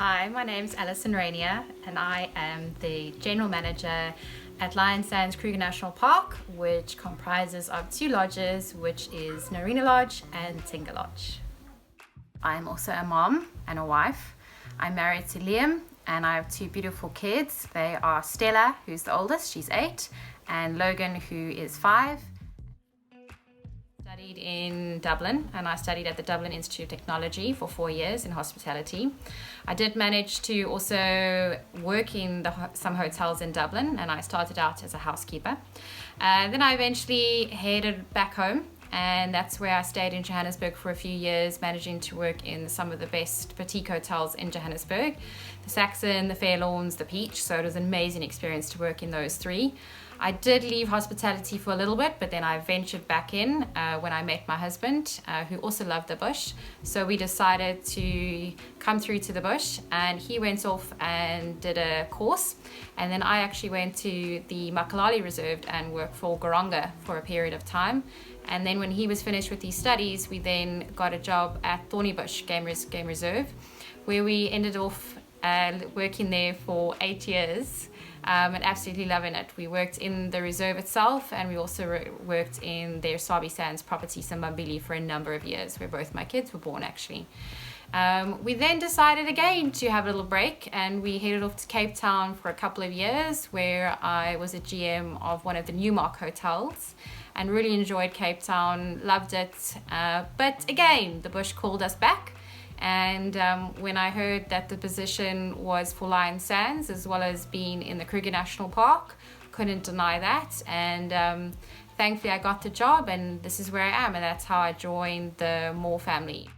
Hi, my name's Alison Rainier and I am the General Manager at Alisons Kruger National Park, which comprises of two lodges, which is Narina Lodge and Tinga Lodge. I'm also a mom and a wife. I'm married to Liam and I have two beautiful kids. They are Stella, who's the oldest, she's 8, and Logan, who is 5. Studied in Dublin, and I studied at the Dublin Institute of Technology for 4 years in hospitality. I did manage to also work in some hotels in Dublin, and I started out as a housekeeper. Then I eventually headed back home, and that's where I stayed in Johannesburg for a few years, managing to work in some of the best boutique hotels in Johannesburg, the Saxon, the Fairlawns, the Peach. So it was an amazing experience to work in those three. I did leave hospitality for a little bit, but then I ventured back in when I met my husband, who also loved the bush. So we decided to come through to the bush, and he went off and did a course. And then I actually went to the Makalali Reserve and worked for Garanga for a period of time. And then when he was finished with his studies, we then got a job at Thornybush Game Reserve, where we ended off working there for 8 years. And absolutely loving it. We worked in the reserve itself, and we also worked in their Sabi Sands property, Simbambili, for a number of years, where both my kids were born actually. We then decided again to have a little break, and we headed off to Cape Town for a couple of years, where I was a GM of one of the Newmark hotels and really enjoyed Cape Town, loved it. But again, the bush called us back. And when I heard that the position was for Alisons Sands as well as being in the Kruger National Park, couldn't deny that. And thankfully I got the job, and this is where I am, and that's how I joined the Moore family.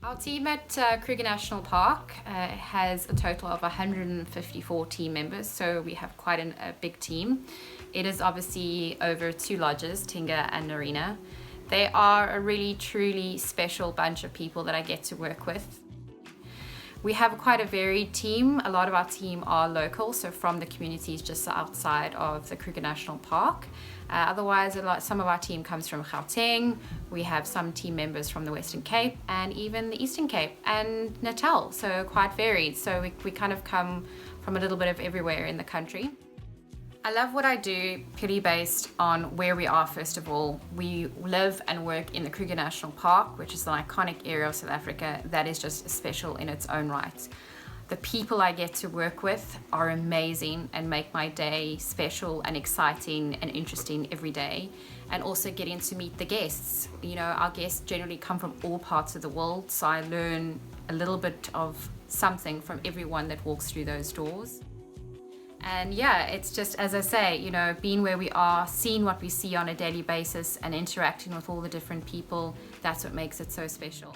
Our team at Kruger National Park has a total of 154 team members, so we have quite a big team. It is obviously over 2 lodges, Tinga and Narina. They are a really, truly special bunch of people that I get to work with. We have quite a varied team. A lot of our team are local, so from the communities just outside of the Kruger National Park. Otherwise, some of our team comes from Gauteng. We have some team members from the Western Cape and even the Eastern Cape and Natal, so quite varied. So we kind of come from a little bit of everywhere in the country. I love what I do purely based on where we are. First of all, we live and work in the Kruger National Park, which is an iconic area of South Africa that is just special in its own right. The people I get to work with are amazing and make my day special and exciting and interesting every day. And also getting to meet the guests. You know, our guests generally come from all parts of the world, so I learn a little bit of something from everyone that walks through those doors. And yeah, it's just, as I say, you know, being where we are, seeing what we see on a daily basis and interacting with all the different people, that's what makes it so special.